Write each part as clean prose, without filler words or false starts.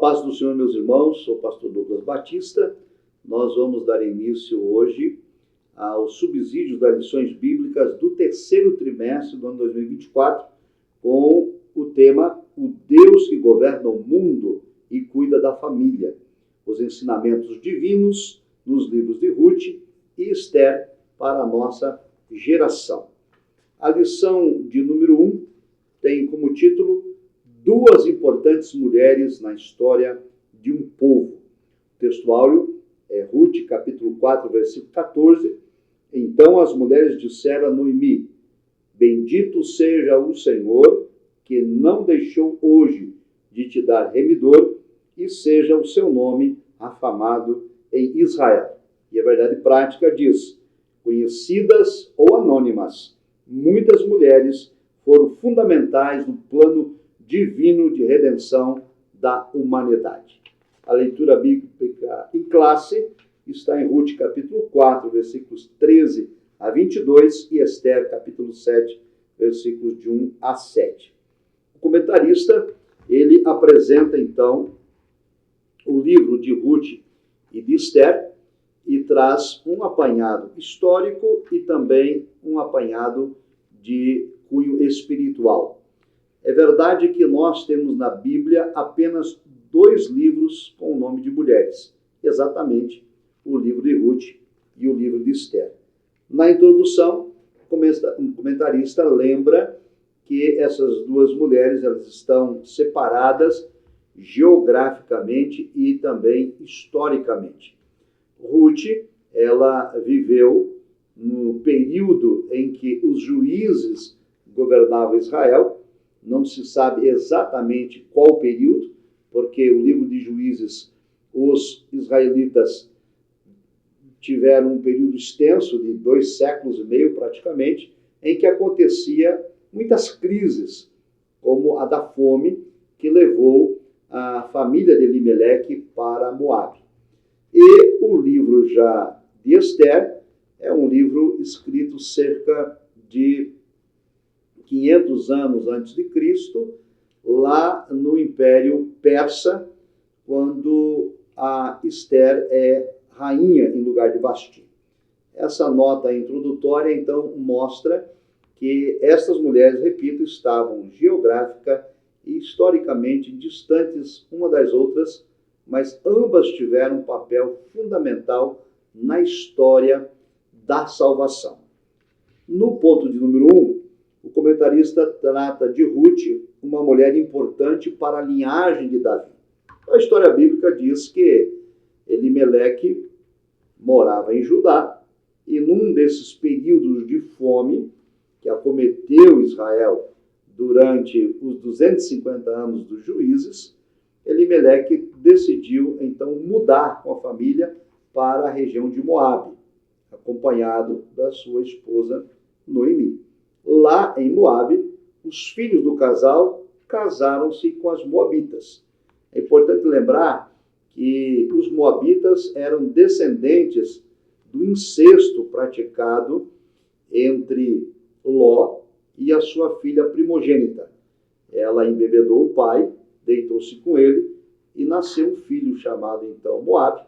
paz do Senhor, meus irmãos, sou o pastor Douglas Batista. Nós vamos dar início hoje aos subsídios das lições bíblicas do terceiro trimestre do ano 2024, com o tema O Deus que governa o mundo e cuida da família. Os ensinamentos divinos nos livros de Ruth e Esther para a nossa geração. A lição de número 1 tem como título Duas importantes mulheres na história de um povo. O textuário é Ruth, capítulo 4, versículo 14. Então as mulheres disseram a Noemi: Bendito seja o Senhor, que não deixou hoje de te dar remidor, e seja o seu nome afamado em Israel. E a verdade prática diz: conhecidas ou anônimas, muitas mulheres foram fundamentais no plano divino de redenção da humanidade. A leitura bíblica em classe está em Ruth, capítulo 4, versículos 13 a 22, e Esther, capítulo 7, versículos de 1 a 7. O comentarista, ele apresenta, então, o livro de Ruth e de Esther e traz um apanhado histórico e também um apanhado de cunho espiritual. É verdade que nós temos na Bíblia apenas 2 livros com o nome de mulheres, exatamente o livro de Ruth e o livro de Esther. Na introdução, o comentarista lembra que essas duas mulheres elas estão separadas geograficamente e também historicamente. Ruth, ela viveu no período em que os juízes governavam Israel. Não se sabe exatamente qual período, porque o livro de Juízes, os israelitas tiveram um período extenso de 2 séculos e meio praticamente, em que acontecia muitas crises, como a da fome, que levou a família de Elimeleque para Moabe. E o livro já de Esther é um livro escrito cerca de 500 anos antes de Cristo, lá no Império Persa, quando a Esther é rainha em lugar de Vasti. Essa nota introdutória, então, mostra que essas mulheres, repito, estavam geográfica e historicamente distantes uma das outras, mas ambas tiveram um papel fundamental na história da salvação. No ponto de número 1, o comentarista trata de Ruth, uma mulher importante para a linhagem de Davi. A história bíblica diz que Elimeleque morava em Judá e num desses períodos de fome que acometeu Israel durante os 250 anos dos juízes, Elimeleque decidiu então mudar com a família para a região de Moabe, acompanhado da sua esposa Noemi. Lá em Moabe, os filhos do casal casaram-se com as moabitas. É importante lembrar que os moabitas eram descendentes do incesto praticado entre Ló e a sua filha primogênita. Ela embebedou o pai, deitou-se com ele e nasceu um filho chamado então Moabe,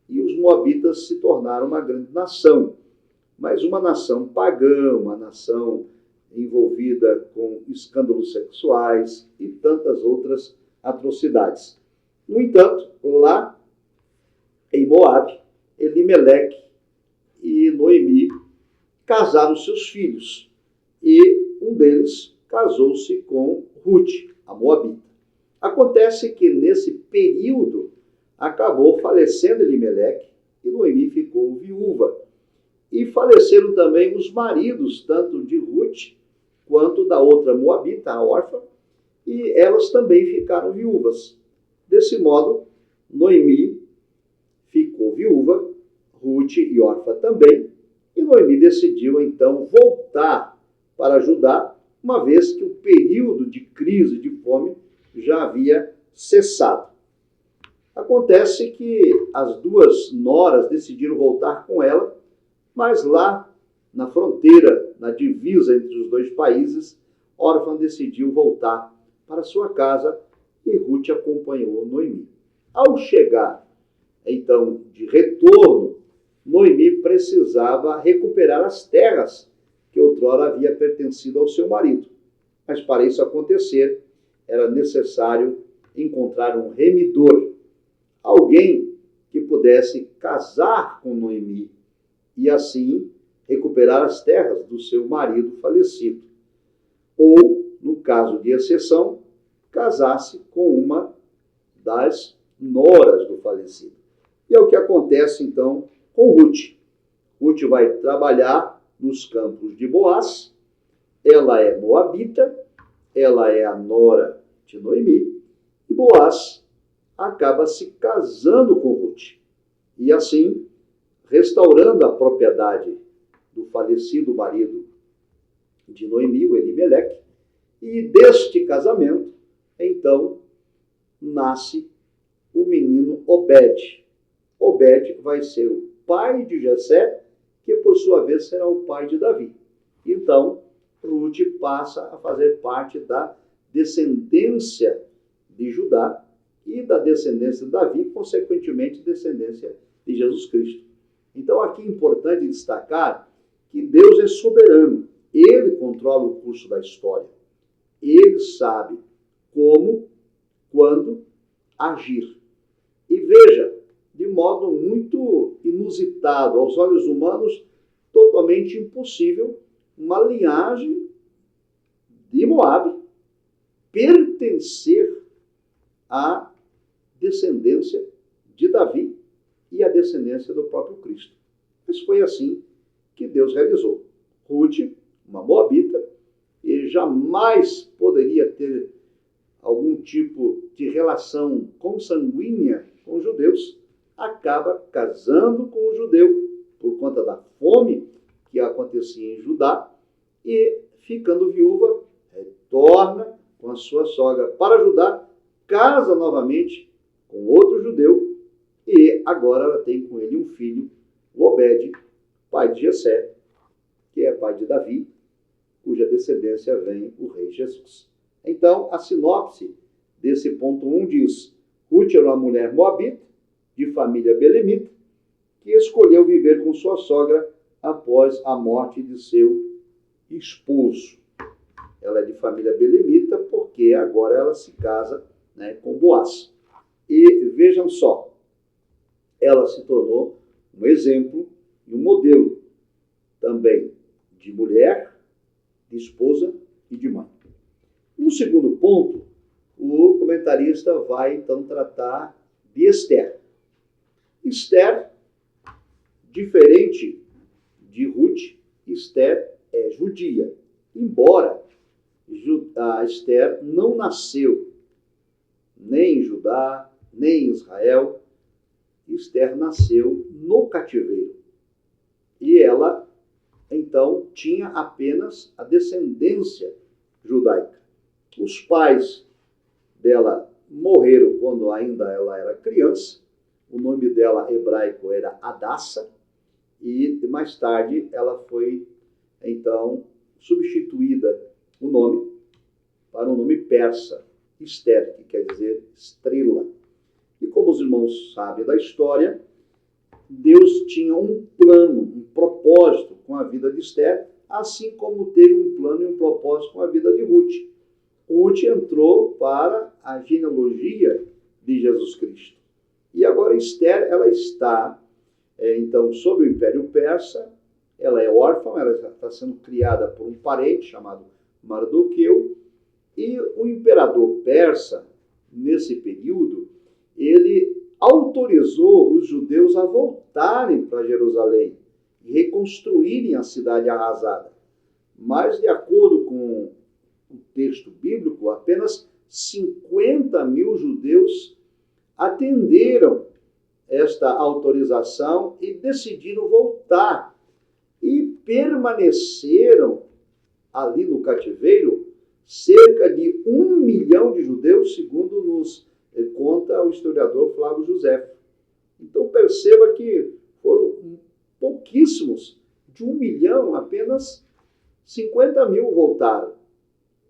e os moabitas se tornaram uma grande nação, mas uma nação pagã, uma nação envolvida com escândalos sexuais e tantas outras atrocidades. No entanto, lá em Moabe, Elimeleque e Noemi casaram seus filhos, e um deles casou-se com Ruth, a moabita. Acontece que nesse período acabou falecendo Elimeleque e Noemi ficou viúva. E faleceram também os maridos, tanto de Ruth quanto da outra moabita, a órfã, e elas também ficaram viúvas. Desse modo, Noemi ficou viúva, Ruth e órfã também, e Noemi decidiu então voltar para Judá, uma vez que o período de crise, de fome, já havia cessado. Acontece que as duas noras decidiram voltar com ela, mas lá na fronteira, na divisa entre os 2 países, Órfã decidiu voltar para sua casa e Ruth acompanhou Noemi. Ao chegar, então, de retorno, Noemi precisava recuperar as terras que outrora havia pertencido ao seu marido. Mas para isso acontecer, era necessário encontrar um remidor, alguém que pudesse casar com Noemi e assim recuperar as terras do seu marido falecido. Ou, no caso de exceção, casasse com uma das noras do falecido. E é o que acontece, então, com Ruth. Ruth vai trabalhar nos campos de Boaz, ela é moabita, ela é a nora de Noemi, e Boaz acaba se casando com Ruth. E assim, restaurando a propriedade do falecido marido de Noemi, o Elimeleque, e deste casamento, então, nasce o menino Obed. Obed vai ser o pai de Jessé, que por sua vez será o pai de Davi. Então, Ruth passa a fazer parte da descendência de Judá e da descendência de Davi, consequentemente, descendência de Jesus Cristo. Então, aqui é importante destacar que Deus é soberano. Ele controla o curso da história. Ele sabe como, quando agir. E veja, de modo muito inusitado, aos olhos humanos, totalmente impossível, uma linhagem de Moabe pertencer à descendência de Davi e à descendência do próprio Cristo. Mas foi assim que Deus realizou. Ruth, uma moabita, e jamais poderia ter algum tipo de relação consanguínea com os judeus, acaba casando com o judeu por conta da fome que acontecia em Judá e, ficando viúva, retorna com a sua sogra para Judá, casa novamente com outro judeu e agora ela tem com ele um filho, o Obed, pai de Jessé, que é pai de Davi, cuja descendência vem o rei Jesus. Então, a sinopse desse ponto 1 diz: Ruth era uma mulher moabita, de família belemita, que escolheu viver com sua sogra após a morte de seu esposo. Ela é de família belemita porque agora ela se casa, com Boaz. E vejam só, ela se tornou um exemplo e um modelo também de mulher, de esposa e de mãe. No segundo ponto, o comentarista vai então tratar de Esther. Esther, diferente de Ruth, Esther é judia. Embora a Esther não nasceu nem em Judá, nem em Israel, Esther nasceu no cativeiro. E ela, então, tinha apenas a descendência judaica. Os pais dela morreram quando ainda ela era criança. O nome dela hebraico era Adassa. E mais tarde ela foi, então, substituída o nome para o nome persa, Esther, que quer dizer estrela. E como os irmãos sabem da história, Deus tinha um plano, um propósito com a vida de Esther, assim como teve um plano e um propósito com a vida de Ruth. Ruth entrou para a genealogia de Jesus Cristo. E agora Esther, ela está, então, sob o Império Persa, ela é órfã, ela está sendo criada por um parente chamado Mardoqueu, e o imperador persa, nesse período, ele autorizou os judeus a voltarem para Jerusalém e reconstruírem a cidade arrasada. Mas, de acordo com o texto bíblico, apenas 50 mil judeus atenderam esta autorização e decidiram voltar. E permaneceram ali no cativeiro cerca de 1 milhão de judeus, segundo nos conta o historiador Flávio José. Então perceba que foram pouquíssimos, de 1 milhão, apenas 50 mil voltaram.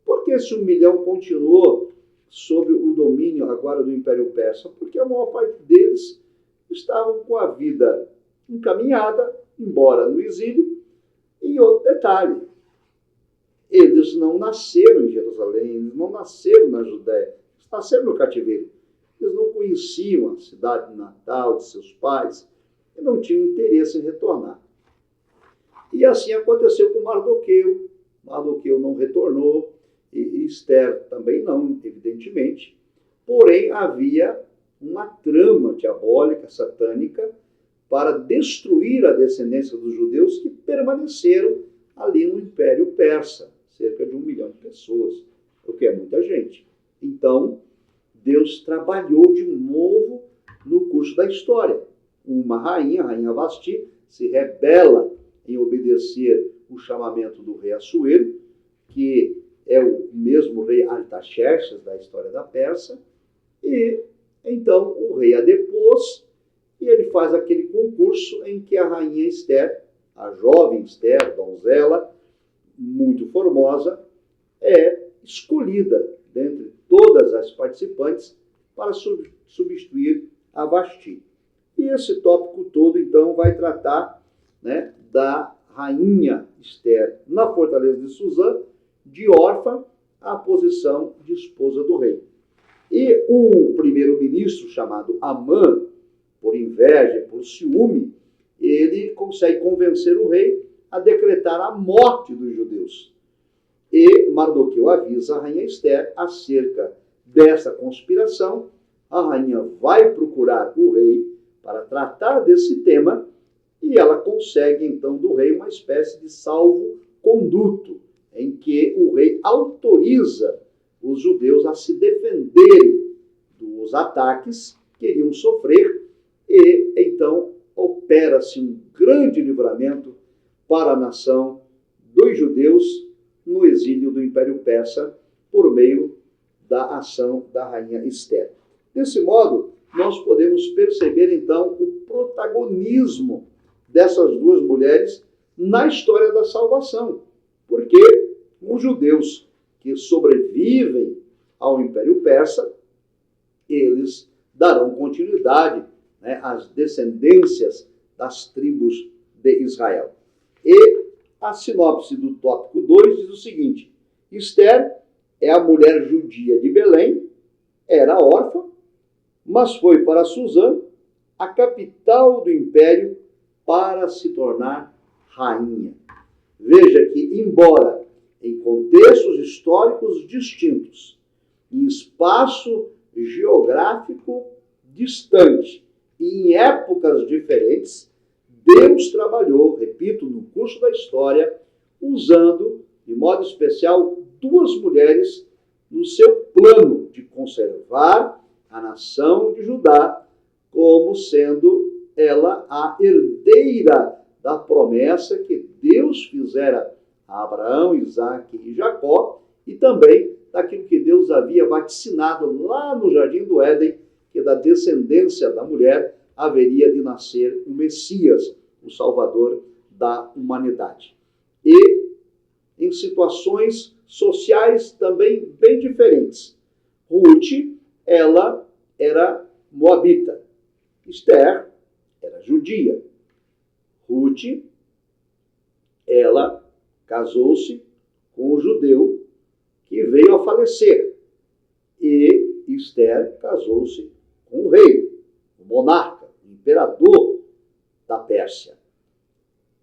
Por que esse 1 milhão continuou sob o domínio agora do Império Persa? Porque a maior parte deles estavam com a vida encaminhada, embora no exílio. E outro detalhe, eles não nasceram em Jerusalém, eles não nasceram na Judéia, eles nasceram no cativeiro. Eles não conheciam a cidade natal de seus pais e não tinham interesse em retornar. E assim aconteceu com Mardoqueu. Mardoqueu não retornou, e Esther também não, evidentemente. Porém, havia uma trama diabólica, satânica, para destruir a descendência dos judeus que permaneceram ali no Império Persa, cerca de 1 milhão de pessoas, o que é muita gente. Então, Deus trabalhou de novo no curso da história. Uma rainha, a rainha Vasti, se rebela em obedecer o chamamento do rei Assuero, que é o mesmo rei Artaxerxes da história da Pérsia, e então o rei a depôs, e ele faz aquele concurso em que a rainha Esther, a jovem Esther, donzela, muito formosa, é escolhida dentre todas as participantes para substituir a Vasti. E esse tópico todo, então, vai tratar, né, da rainha Esther na fortaleza de Suzã, de órfã à posição de esposa do rei. E o primeiro-ministro, chamado Amã, por inveja, por ciúme, ele consegue convencer o rei a decretar a morte dos judeus. E Mardoqueu avisa a rainha Esther acerca dessa conspiração. A rainha vai procurar o rei para tratar desse tema e ela consegue, então, do rei uma espécie de salvo-conduto, em que o rei autoriza os judeus a se defenderem dos ataques que iriam sofrer e, então, opera-se um grande livramento para a nação dos judeus no exílio do Império Persa por meio da ação da rainha Esther. Desse modo, nós podemos perceber, então, o protagonismo dessas duas mulheres na história da salvação, porque os judeus que sobrevivem ao Império Persa, eles darão continuidade, né, às descendências das tribos de Israel. E a sinopse do tópico 2 diz o seguinte: Esther é a mulher judia de Belém, era órfã, mas foi para Suzã, a capital do império, para se tornar rainha. Veja que, embora em contextos históricos distintos, em espaço geográfico distante e em épocas diferentes, Deus trabalhou, repito, no curso da história, usando, de modo especial, duas mulheres no seu plano de conservar a nação de Judá como sendo ela a herdeira da promessa que Deus fizera a Abraão, Isaque e Jacó, e também daquilo que Deus havia vaticinado lá no Jardim do Éden, que da descendência da mulher haveria de nascer o Messias, o Salvador da humanidade. E em situações sociais também bem diferentes. Ruth, ela era moabita. Esther era judia. Ruth, ela casou-se com um judeu que veio a falecer. E Esther casou-se com o rei, o monarca, o imperador da Pérsia.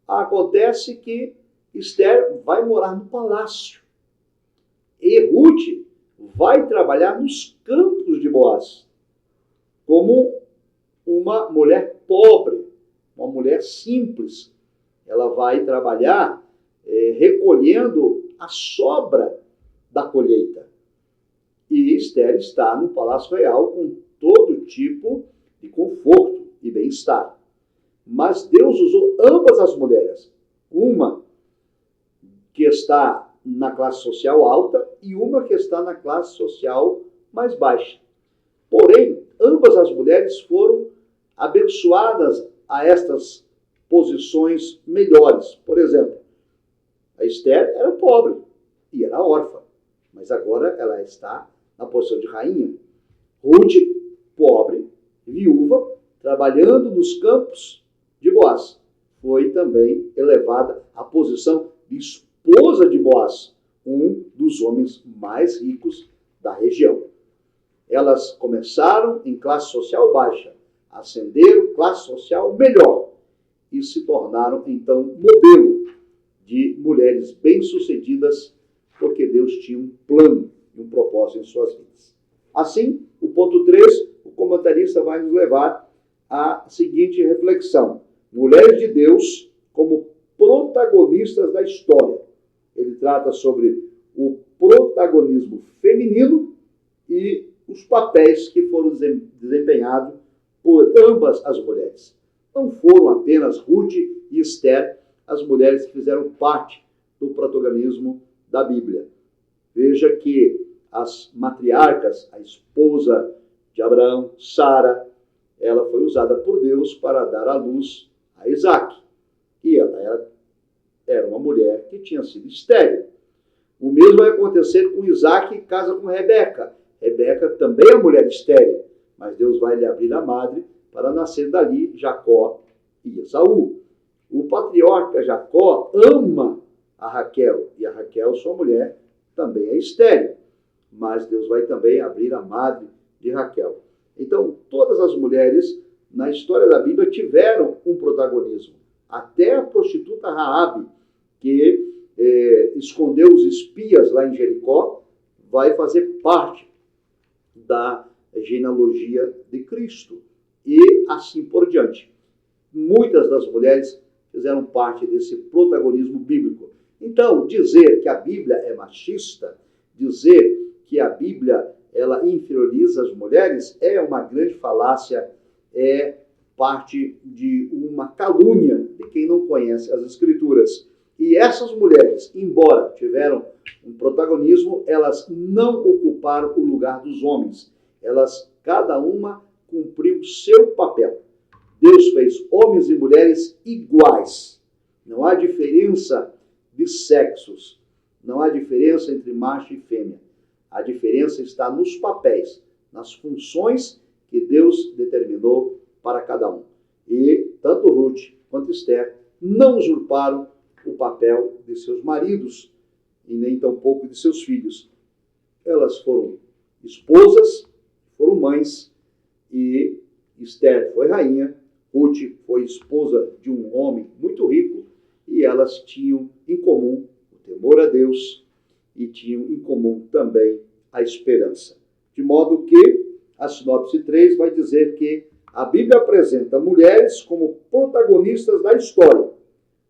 Acontece que Esther vai morar no palácio. E Ruth vai trabalhar nos campos de Boaz, como uma mulher pobre, uma mulher simples. Ela vai trabalhar recolhendo a sobra da colheita. E Esther está no Palácio Real com todo tipo de conforto e bem-estar. Mas Deus usou ambas as mulheres. Uma que está na classe social alta e uma que está na classe social mais baixa. Porém, ambas as mulheres foram abençoadas a estas posições melhores. Por exemplo, a Esther era pobre e era órfã, mas agora ela está na posição de rainha. Ruth, pobre, viúva, trabalhando nos campos de Boaz, foi também elevada à posição de esposa de Boaz, um dos homens mais ricos da região. Elas começaram em classe social baixa, ascenderam classe social melhor e se tornaram, então, modelo de mulheres bem-sucedidas, porque Deus tinha um plano e um propósito em suas vidas. Assim, o ponto 3, o comentarista vai nos levar à seguinte reflexão: mulheres de Deus como protagonistas da história. Ele trata sobre o protagonismo feminino e os papéis que foram desempenhados por ambas as mulheres. Não foram apenas Ruth e Esther as mulheres que fizeram parte do protagonismo da Bíblia. Veja que as matriarcas, a esposa de Abraão, Sara, ela foi usada por Deus para dar à luz a Isaac. E ela era uma mulher que tinha sido estéril. O mesmo vai acontecer com Isaac, que casa com Rebeca. Rebeca também é mulher estéril, mas Deus vai lhe abrir a madre para nascer dali Jacó e Esaú. O patriarca Jacó ama a Raquel, e a Raquel, sua mulher, também é estéril. Mas Deus vai também abrir a madre de Raquel. Então, todas as mulheres na história da Bíblia tiveram um protagonismo. Até a prostituta Raabe, que escondeu os espias lá em Jericó, vai fazer parte da genealogia de Cristo. E assim por diante. Muitas das mulheres fizeram parte desse protagonismo bíblico. Então, dizer que a Bíblia é machista, dizer que a Bíblia ela inferioriza as mulheres é uma grande falácia, é parte de uma calúnia de quem não conhece as Escrituras. E essas mulheres, embora tiveram um protagonismo, elas não ocuparam o lugar dos homens. Elas, cada uma, cumpriu seu papel. Deus fez homens e mulheres iguais. Não há diferença de sexos. Não há diferença entre macho e fêmea. A diferença está nos papéis, nas funções que Deus determinou para cada um. E tanto Ruth quanto Esther não usurparam o papel de seus maridos e nem tampouco de seus filhos. Elas foram esposas, foram mães, e Esther foi rainha, Ruth foi esposa de um homem muito rico, e elas tinham em comum o temor a Deus e tinham em comum também a esperança. De modo que a sinopse 3 vai dizer que a Bíblia apresenta mulheres como protagonistas da história,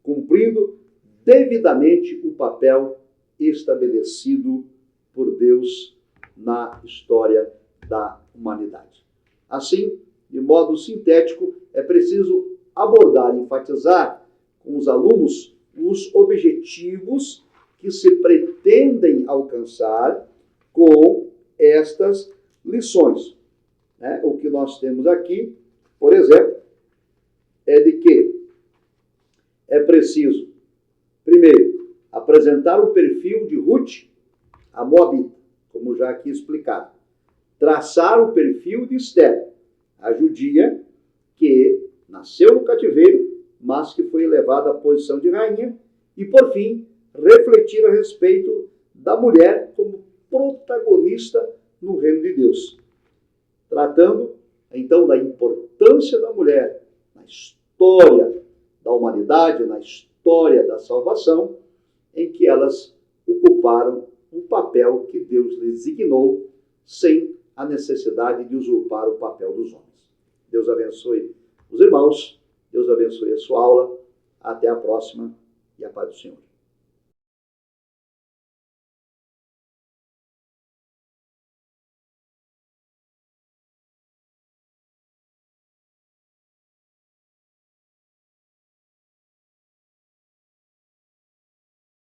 cumprindo devidamente o papel estabelecido por Deus na história da humanidade. Assim, de modo sintético, é preciso abordar e enfatizar com os alunos os objetivos que se pretendem alcançar com estas lições. O que nós temos aqui, por exemplo, é de que é preciso, primeiro, apresentar o perfil de Ruth, a Moabita, como já aqui explicado. Traçar o perfil de Esther, a judia que nasceu no cativeiro, mas que foi elevada à posição de rainha. E, por fim, refletir a respeito da mulher como protagonista no reino de Deus. Tratando, então, da importância da mulher na história da humanidade, na história da salvação, em que elas ocuparam um papel que Deus lhes designou, sem a necessidade de usurpar o papel dos homens. Deus abençoe os irmãos, Deus abençoe a sua aula. Até a próxima e a paz do Senhor.